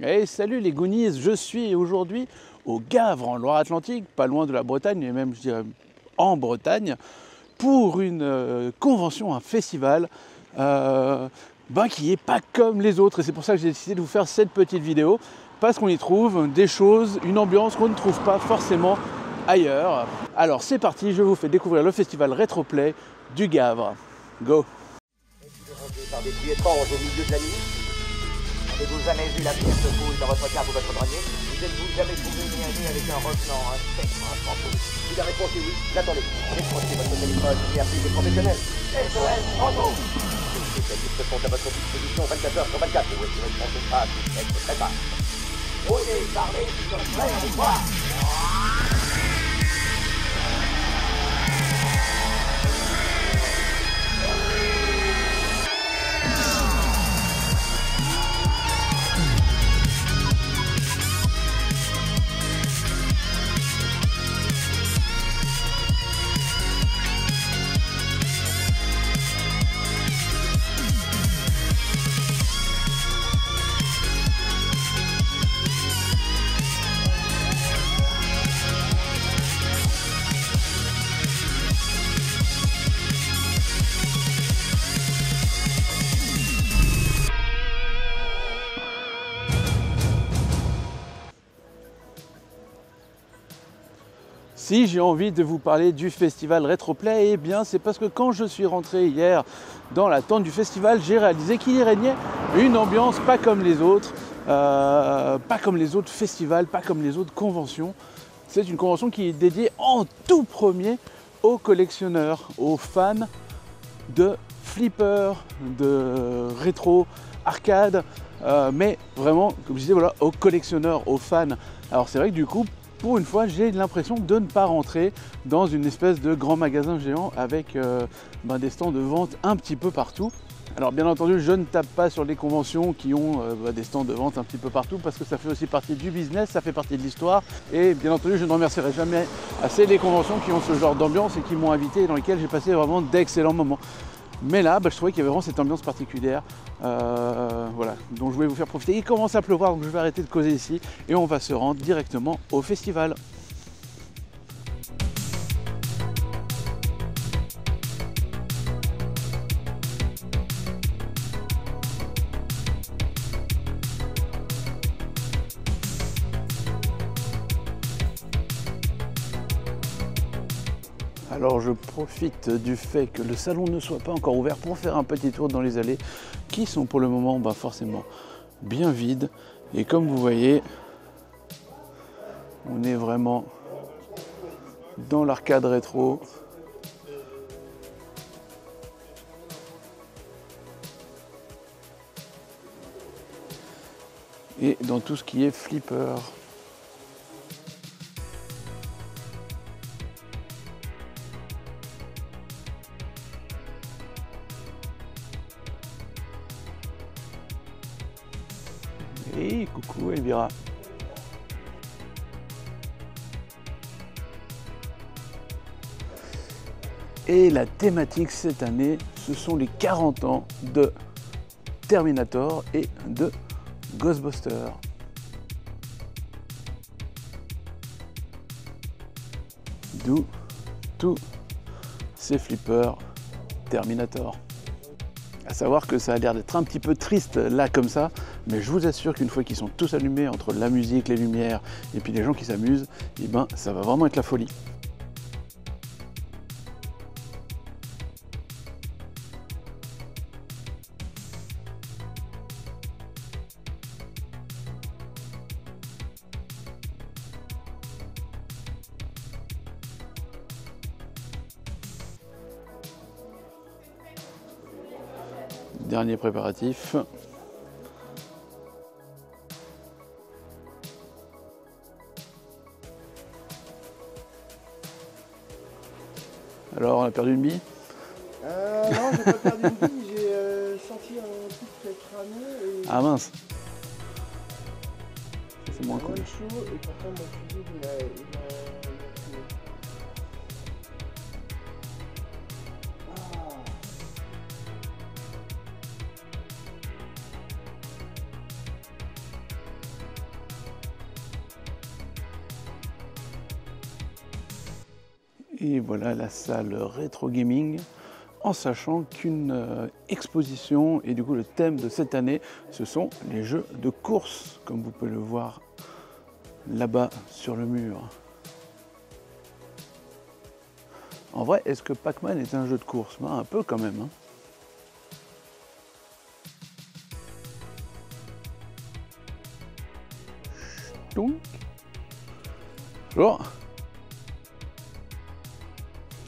Hey, salut les Goonies, je suis aujourd'hui au Gavre en Loire-Atlantique, pas loin de la Bretagne, mais même je dirais en Bretagne, pour une convention, un festival qui est pas comme les autres. Et c'est pour ça que j'ai décidé de vous faire cette petite vidéo, parce qu'on y trouve des choses, une ambiance qu'on ne trouve pas forcément ailleurs. Alors c'est parti, je vous fais découvrir le festival Retroplay du Gavre. Go! Par des pluies étranges au milieu de la nuit. Avez-vous jamais vu la pierre se coule dans votre cave ou votre grenier? Vous êtes-vous jamais trouvé niaisé avec un revenant, un spectre, un fantôme? Si la réponse est oui, attendez. Décrochez votre téléphone et appelez des professionnels. SOS fantôme! Les spécialistes sont à votre disposition 24 heures sur 24. Ou est-ce que ne pas être très bas? Osez parler sur le plein avec moi! Si j'ai envie de vous parler du festival Retroplay, eh bien c'est parce que quand je suis rentré hier dans la tente du festival, j'ai réalisé qu'il y régnait une ambiance pas comme les autres, pas comme les autres festivals, pas comme les autres conventions. C'est une convention qui est dédiée en tout premier aux collectionneurs, aux fans de flippers, de rétro, arcade, mais vraiment, comme je disais, voilà, aux collectionneurs, aux fans. Alors c'est vrai que du coup, pour une fois, j'ai l'impression de ne pas rentrer dans une espèce de grand magasin géant avec des stands de vente un petit peu partout. Alors bien entendu, je ne tape pas sur les conventions qui ont des stands de vente un petit peu partout parce que ça fait aussi partie du business, ça fait partie de l'histoire. Et bien entendu, je ne remercierai jamais assez les conventions qui ont ce genre d'ambiance et qui m'ont invité et dans lesquelles j'ai passé vraiment d'excellents moments. Mais là, je trouvais qu'il y avait vraiment cette ambiance particulière dont je voulais vous faire profiter. Il commence à pleuvoir, donc je vais arrêter de causer ici et on va se rendre directement au festival. Alors je profite du fait que le salon ne soit pas encore ouvert pour faire un petit tour dans les allées qui sont pour le moment forcément bien vides. Et comme vous voyez, on est vraiment dans l'arcade rétro. Et dans tout ce qui est flipper. Et coucou Elvira. Et la thématique cette année, ce sont les 40 ans de Terminator et de Ghostbusters. D'où tous ces flippers Terminator. À savoir que ça a l'air d'être un petit peu triste là comme ça, mais je vous assure qu'une fois qu'ils sont tous allumés entre la musique, les lumières et puis les gens qui s'amusent, ça va vraiment être la folie. Dernier préparatif. Alors, on a perdu une bille? Non, j'ai pas perdu une bille, j'ai senti un truc qui est cramé et... Ah mince. C'est moins cool. chaud et pourtant mon fusil il a tué. Et voilà la salle rétro gaming, en sachant qu'une exposition, et du coup le thème de cette année, ce sont les jeux de course, comme vous pouvez le voir là-bas sur le mur. En vrai, est-ce que Pac-Man est un jeu de course? Ben, un peu quand même. Hein. Ch'tounk. Bonjour.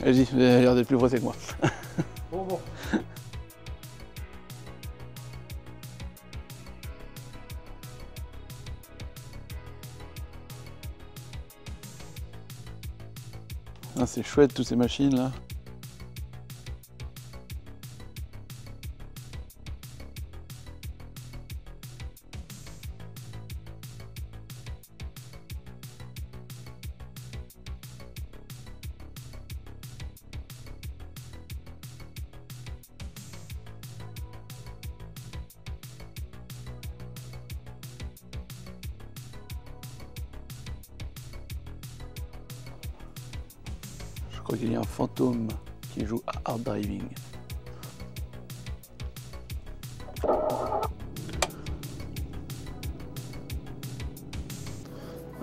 Allez-y, vous avez l'air d'être plus pressé que moi. Bon. Ah, c'est chouette toutes ces machines là. Je crois qu'il y a un fantôme qui joue à Hard Driving.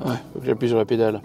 Ouais, faut que j'appuie sur la pédale.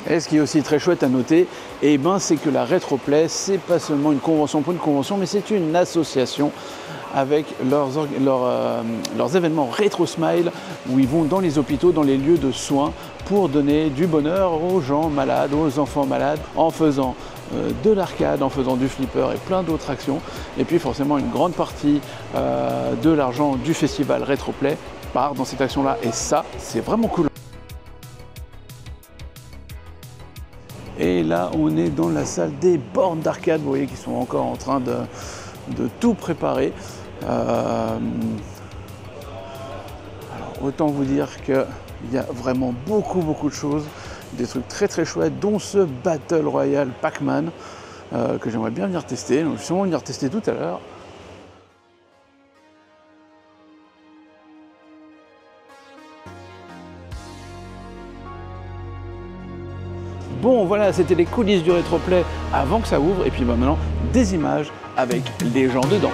Et ce qui est aussi très chouette à noter, eh ben, c'est que la Retroplay, c'est pas seulement une convention pour une convention, mais c'est une association avec leurs événements Retro Smile, où ils vont dans les hôpitaux, dans les lieux de soins, pour donner du bonheur aux gens malades, aux enfants malades, en faisant de l'arcade, en faisant du flipper et plein d'autres actions. Et puis forcément, une grande partie de l'argent du festival Retroplay part dans cette action-là. Et ça, c'est vraiment cool. Et là, on est dans la salle des bornes d'arcade, vous voyez qu'ils sont encore en train de tout préparer. Alors, autant vous dire qu'il y a vraiment beaucoup de choses, des trucs très chouettes, dont ce Battle Royale Pac-Man que j'aimerais bien venir tester. Donc, je vais sûrement venir tester tout à l'heure. Bon, voilà, c'était les coulisses du Retroplay avant que ça ouvre. Et puis maintenant, des images avec les gens dedans.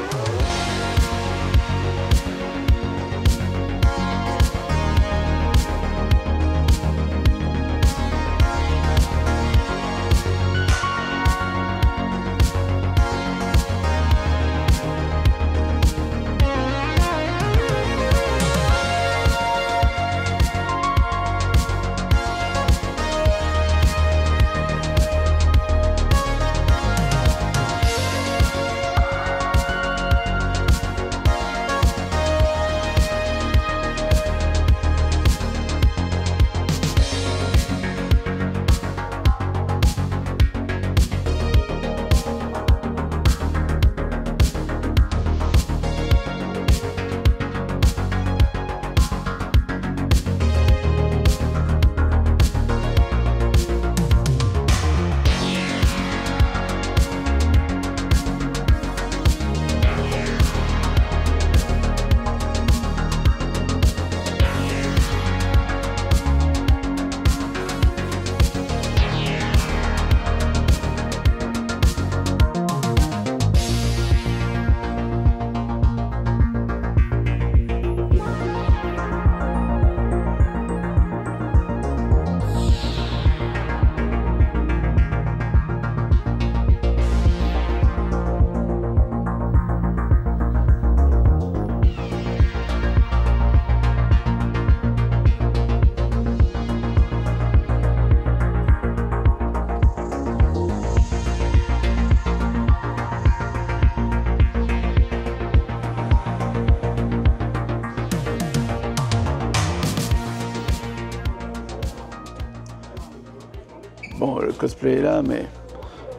cosplay est là, mais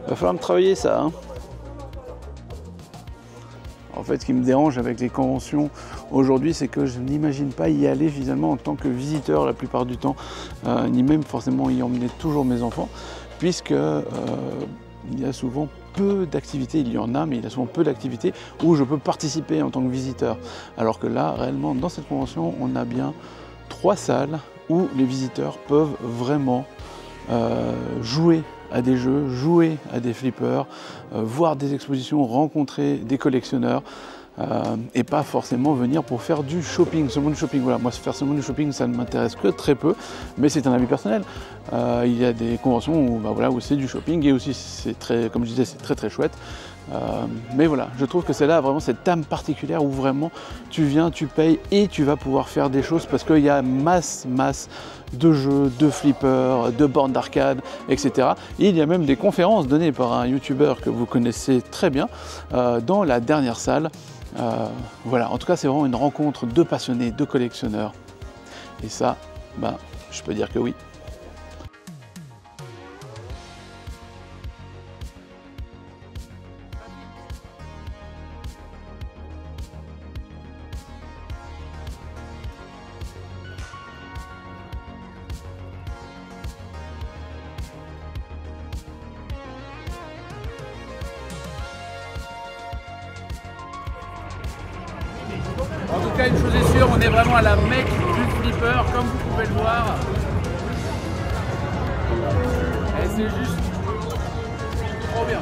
il va falloir me travailler ça. Hein. En fait, ce qui me dérange avec les conventions aujourd'hui, c'est que je n'imagine pas y aller finalement en tant que visiteur la plupart du temps, ni même forcément y emmener toujours mes enfants, puisque il y a souvent peu d'activités, il y en a, mais il y a souvent peu d'activités où je peux participer en tant que visiteur. Alors que là, réellement, dans cette convention, on a bien 3 salles où les visiteurs peuvent vraiment jouer à des jeux, jouer à des flippers, voir des expositions, rencontrer des collectionneurs et pas forcément venir pour faire du shopping, seulement du shopping. Voilà, moi faire seulement du shopping, ça ne m'intéresse que très peu, mais c'est un avis personnel. Il y a des conventions où, voilà, où c'est du shopping et aussi c'est très, comme je disais, c'est très chouette. Mais voilà, je trouve que c'est là vraiment cette âme particulière où vraiment tu viens, tu payes et tu vas pouvoir faire des choses parce qu'il y a masse de jeux, de flippers, de bornes d'arcade, etc. Et il y a même des conférences données par un youtubeur que vous connaissez très bien dans la dernière salle. Voilà, en tout cas c'est vraiment une rencontre de passionnés, de collectionneurs. Et ça, je peux dire que oui. En tout cas, une chose est sûre, on est vraiment à la mecque du flipper, comme vous pouvez le voir. Et c'est juste trop bien.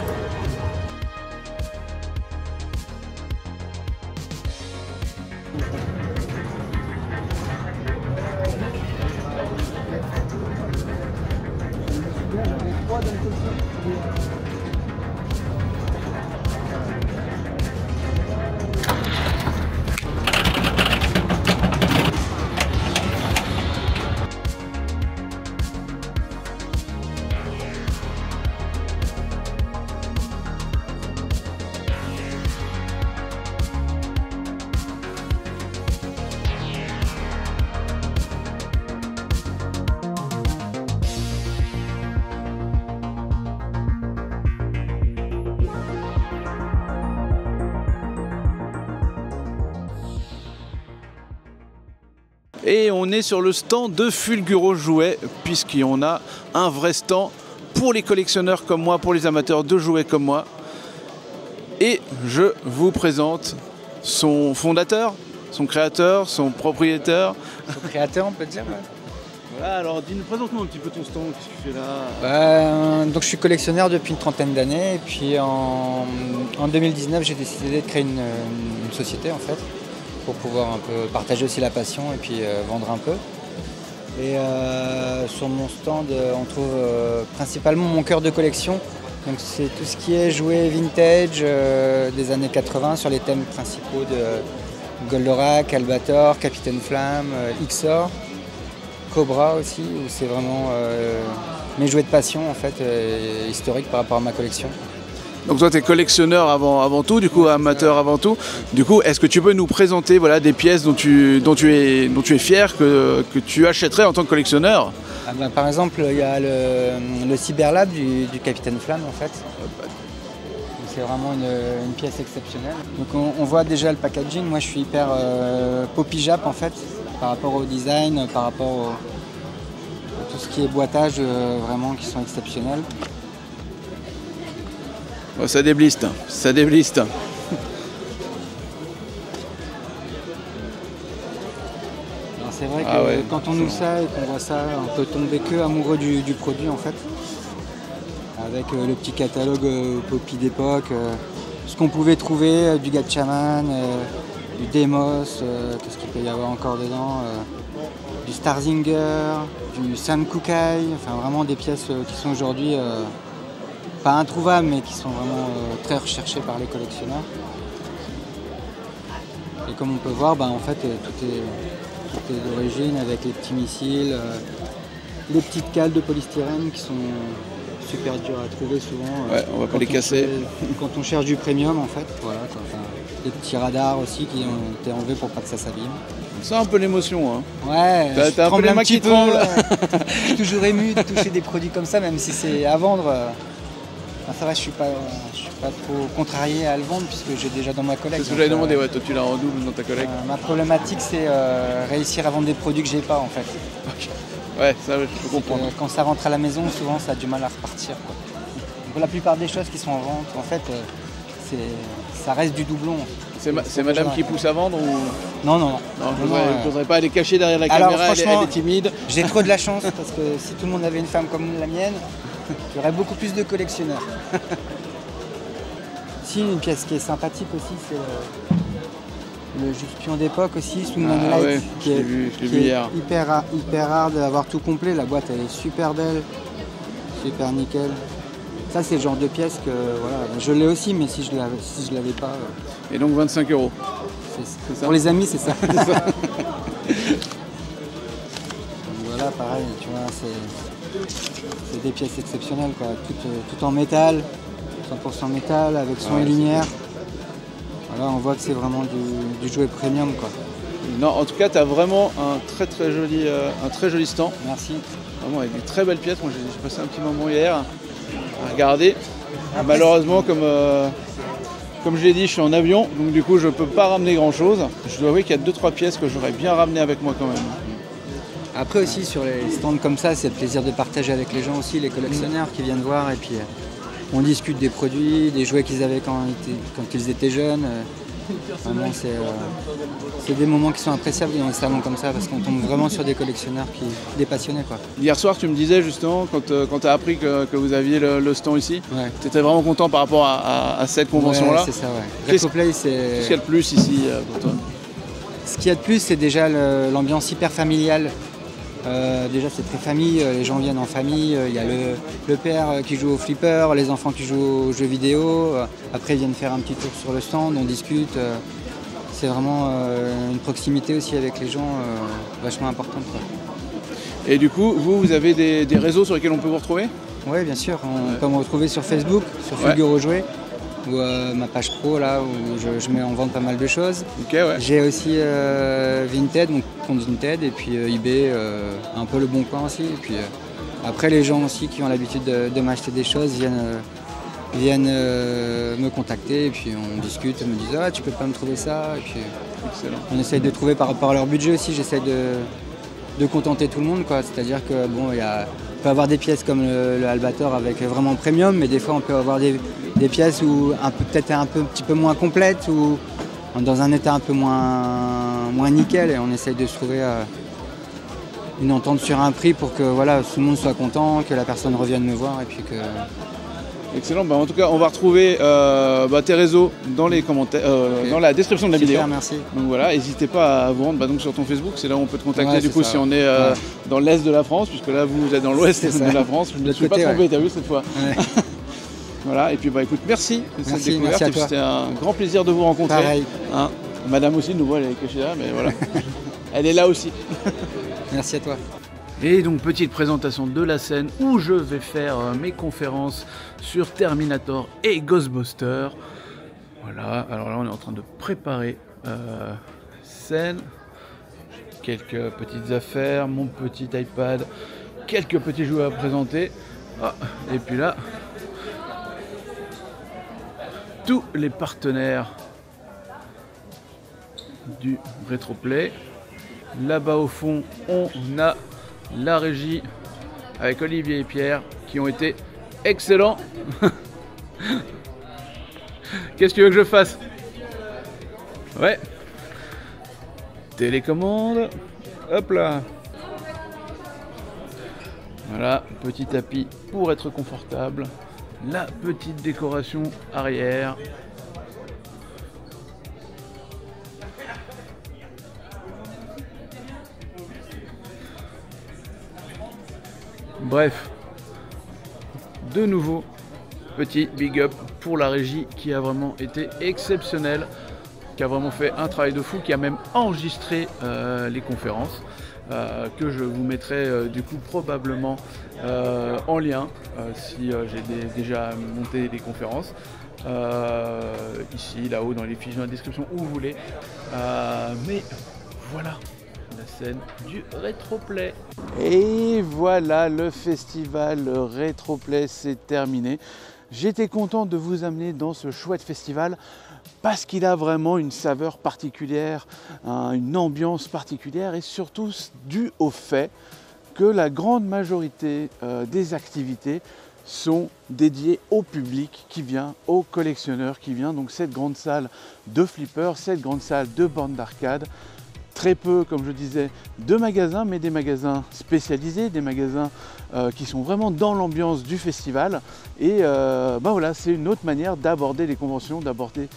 Et on est sur le stand de Fulguro Jouets, puisqu'il y en a un vrai stand pour les collectionneurs comme moi, pour les amateurs de jouets comme moi. Et je vous présente son fondateur, son créateur, son propriétaire. Son créateur, on peut dire, ouais. Voilà, alors présente-nous un petit peu ton stand, qu'est-ce que tu fais là? Donc je suis collectionneur depuis une trentaine d'années, et puis en 2019 j'ai décidé de créer une société en fait, pour pouvoir un peu partager aussi la passion et puis vendre un peu. Et sur mon stand, on trouve principalement mon cœur de collection. Donc c'est tout ce qui est jouets vintage des années 80 sur les thèmes principaux de Goldorak, Albator, Capitaine Flamme, Xor, Cobra aussi, où c'est vraiment mes jouets de passion en fait, historiques par rapport à ma collection. Donc toi tu es collectionneur avant tout, du coup amateur avant tout. Du coup, est-ce que tu peux nous présenter voilà, des pièces dont tu es fier que tu achèterais en tant que collectionneur? Par exemple, il y a le Cyberlab du Capitaine Flamme en fait. C'est vraiment une pièce exceptionnelle. Donc on voit déjà le packaging. Moi je suis hyper poppy jap en fait, par rapport au design, par rapport à tout ce qui est boitage, vraiment qui sont exceptionnels. Oh, ça débliste, ça débliste. C'est vrai que quand on ouvre ça et qu'on voit ça, on peut tomber que amoureux du produit en fait. Avec le petit catalogue Poppy d'époque, ce qu'on pouvait trouver, du Gatchaman, du Demos, qu'est-ce qu'il peut y avoir encore dedans, du Starzinger, du Sam Kukai, enfin vraiment des pièces qui sont aujourd'hui pas introuvables mais qui sont vraiment très recherchées par les collectionneurs. Et comme on peut voir, en fait tout est d'origine avec les petits missiles, les petites cales de polystyrène qui sont super dures à trouver souvent. Ouais, on va pas les casser. Quand on cherche du premium en fait, voilà, quoi. Enfin, des petits radars aussi qui ont été enlevés pour pas que ça s'abîme. On sent un peu l'émotion. Hein. Ouais, t'as un peu les mains qui tremblent. Je suis toujours ému de toucher des produits comme ça, même si c'est à vendre. Ça va, je suis pas trop contrarié à le vendre puisque j'ai déjà dans ma collecte. C'est ce que j'avais demandé, ouais, toi tu l'as en double dans ta collecte. Ma problématique c'est réussir à vendre des produits que j'ai pas en fait. Okay. Ouais, ça je peux comprendre. Quand ça rentre à la maison, souvent ça a du mal à repartir. Quoi. Donc, la plupart des choses qui sont en vente, en fait, ça reste du doublon. C'est madame qui pousse à vendre ou... Non. Non, je ne voudrais pas aller cacher derrière la caméra, elle est timide. J'ai trop de la chance parce que si tout le monde avait une femme comme la mienne, il y aurait beaucoup plus de collectionneurs. Si, une pièce qui est sympathique aussi, c'est le Juspion d'époque aussi, sous Moonlight, ouais, qui est hier. hyper rare d'avoir tout complet. La boîte elle est super belle, super nickel. Ça c'est le genre de pièce que voilà, je l'ai aussi, mais si je l'avais pas. Et donc 25 €. C'est ça. Pour les amis, c'est ça. Voilà, pareil, tu vois, c'est des pièces exceptionnelles, quoi. Tout en métal, 100% métal, avec son et lumière. Voilà, on voit que c'est vraiment du jouet premium, quoi. Non, en tout cas, tu as vraiment un très joli stand. Merci. Vraiment avec des très belles pièces. Moi, j'ai passé un petit moment hier à regarder. Malheureusement, comme je l'ai dit, je suis en avion, donc du coup, je ne peux pas ramener grand-chose. Je dois avouer qu'il y a 2-3 pièces que j'aurais bien ramenées avec moi quand même. Après aussi, sur les stands comme ça, c'est le plaisir de partager avec les gens aussi, les collectionneurs qui viennent voir. Et puis, on discute des produits, des jouets qu'ils avaient quand ils étaient jeunes. Vraiment, c'est des moments qui sont appréciables dans les salons comme ça parce qu'on tombe vraiment sur des collectionneurs, des passionnés, quoi. Hier soir, tu me disais justement, quand tu as appris que vous aviez le stand ici, ouais. Tu étais vraiment content par rapport à cette convention-là. Ouais, c'est ça, ouais. Retroplay, c'est... Qu'est-ce qu'il y a de plus ici pour toi? Ce qu'il y a de plus, c'est déjà l'ambiance hyper familiale. Déjà c'est très famille, les gens viennent en famille, il y a le père qui joue au flipper, les enfants qui jouent aux jeux vidéo, après ils viennent faire un petit tour sur le stand, on discute. C'est vraiment une proximité aussi avec les gens vachement importante, quoi. Et du coup, vous avez des réseaux sur lesquels on peut vous retrouver? Oui, bien sûr, on peut me retrouver sur Facebook, sur Figure aux jouets. Ou ma page pro là où je mets en vente pas mal de choses. Okay, ouais. J'ai aussi Vinted, mon compte Vinted, et puis eBay, un peu le Bon Coin aussi. Et puis après les gens aussi qui ont l'habitude de m'acheter des choses viennent me contacter et puis on discute, me disent tu peux pas me trouver ça. Et puis on essaye de trouver par rapport à leur budget aussi, j'essaye de contenter tout le monde, quoi. C'est-à-dire que bon, on peut avoir des pièces comme le Albator avec vraiment premium, mais des fois on peut avoir des pièces où peut-être un petit peu moins complètes ou dans un état un peu moins nickel, et on essaye de se trouver une entente sur un prix pour que voilà, tout le monde soit content, que la personne revienne me voir et puis que... Excellent, en tout cas on va retrouver tes réseaux dans les commentaires, dans la description de la vidéo. Merci. Donc voilà, n'hésitez pas à vous rendre donc sur ton Facebook, c'est là où on peut te contacter, ouais, du coup, si on est dans l'est de la France, puisque là vous êtes dans l'ouest de la France, je ne me suis pas trompé, t'as vu cette fois. Ouais. Voilà, et puis écoute, merci de cette découverte, et c'était un grand plaisir de vous rencontrer. Pareil. Hein, Madame aussi, nous voit, elle est cachée là, mais voilà, elle est là aussi. Merci à toi. Et donc petite présentation de la scène où je vais faire mes conférences sur Terminator et Ghostbusters. Voilà, alors là on est en train de préparer scène. Quelques petites affaires, mon petit iPad, quelques petits jouets à présenter. Ah, et puis là, tous les partenaires du Retroplay. Là-bas au fond, on a la régie avec Olivier et Pierre qui ont été excellents. Qu'est-ce que tu veux que je fasse? Ouais. Télécommande. Hop là. Voilà, petit tapis pour être confortable. La petite décoration arrière. Bref, de nouveau, petit big up pour la régie qui a vraiment été exceptionnelle, qui a vraiment fait un travail de fou, qui a même enregistré les conférences, que je vous mettrai du coup probablement en lien si j'ai déjà monté des conférences. Ici, là-haut, dans les fiches dans la description, où vous voulez. Mais voilà la scène du Rétroplay. Et voilà, le festival Rétroplay, c'est terminé. J'étais content de vous amener dans ce chouette festival parce qu'il a vraiment une saveur particulière, une ambiance particulière et surtout dû au fait que la grande majorité des activités sont dédiées au public qui vient, aux collectionneurs qui vient. Donc cette grande salle de flippers, cette grande salle de bornes d'arcade. Très peu, comme je disais, de magasins, mais des magasins spécialisés, des magasins qui sont vraiment dans l'ambiance du festival. Et voilà, c'est une autre manière d'aborder les conventions, d'aborder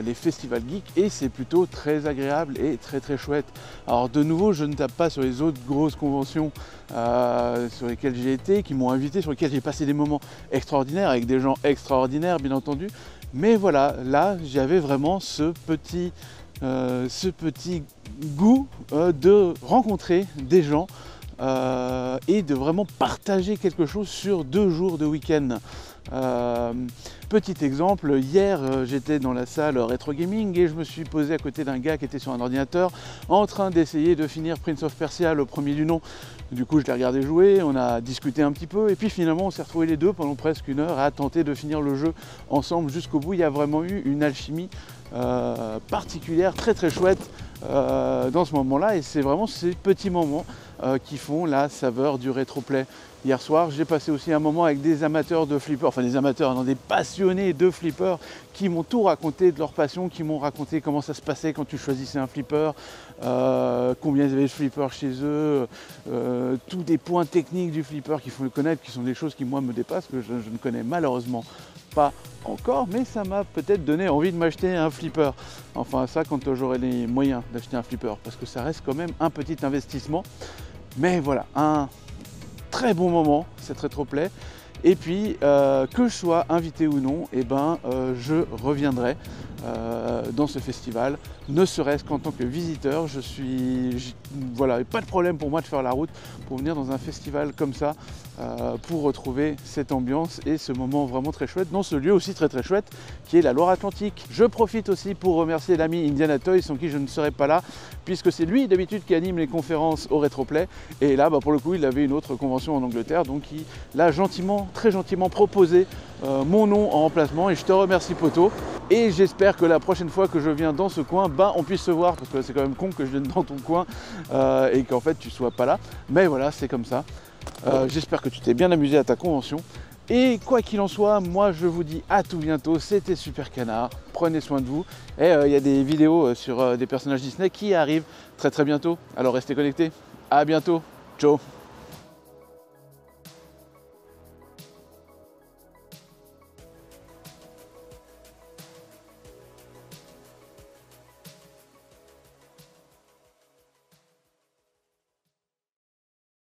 les festivals geeks, et c'est plutôt très agréable et très très chouette. Alors de nouveau, je ne tape pas sur les autres grosses conventions sur lesquelles j'ai été, qui m'ont invité, sur lesquelles j'ai passé des moments extraordinaires, avec des gens extraordinaires bien entendu. Mais voilà, là j'avais vraiment ce petit goût de rencontrer des gens et de vraiment partager quelque chose sur 2 jours de week-end. Petit exemple, hier j'étais dans la salle rétro gaming et je me suis posé à côté d'un gars qui était sur un ordinateur en train d'essayer de finir Prince of Persia, le premier du nom. Du coup je l'ai regardé jouer, on a discuté un petit peu et puis finalement on s'est retrouvés les deux pendant presque 1 heure à tenter de finir le jeu ensemble jusqu'au bout. Il y a vraiment eu une alchimie particulière, très très chouette dans ce moment-là, et c'est vraiment ces petits moments qui font la saveur du rétroplay. Hier soir, j'ai passé aussi un moment avec des amateurs de flippers, enfin des amateurs, non, des passionnés de flippers qui m'ont tout raconté de leur passion, qui m'ont raconté comment ça se passait quand tu choisissais un flipper, combien ils avaient de flippers chez eux, tous des points techniques du flipper qu'il faut le connaître, qui sont des choses qui moi me dépassent, que je ne connais malheureusement pas encore, mais ça m'a peut-être donné envie de m'acheter un flipper. Enfin ça quand j'aurai les moyens d'acheter un flipper, parce que ça reste quand même un petit investissement. Mais voilà, un très bon moment, cette rétroplay. Et puis, que je sois invité ou non, eh ben, je reviendrai dans ce festival, ne serait-ce qu'en tant que visiteur. Voilà, pas de problème pour moi de faire la route pour venir dans un festival comme ça, pour retrouver cette ambiance et ce moment vraiment très chouette dans ce lieu aussi très très chouette qui est la Loire-Atlantique. Je profite aussi pour remercier l'ami Indiana Toys, sans qui je ne serais pas là, puisque c'est lui d'habitude qui anime les conférences au Rétroplay, et là pour le coup il avait une autre convention en Angleterre, donc il l'a gentiment, très gentiment proposé mon nom en remplacement, et je te remercie poto. Et j'espère que la prochaine fois que je viens dans ce coin, on puisse se voir, parce que c'est quand même con que je vienne dans ton coin et qu'en fait tu sois pas là, mais voilà, c'est comme ça. J'espère que tu t'es bien amusé à ta convention. Et quoi qu'il en soit, moi je vous dis à tout bientôt. C'était Super Canard, prenez soin de vous. Et il y a des vidéos sur des personnages Disney qui arrivent très très bientôt. Alors restez connectés, à bientôt, ciao.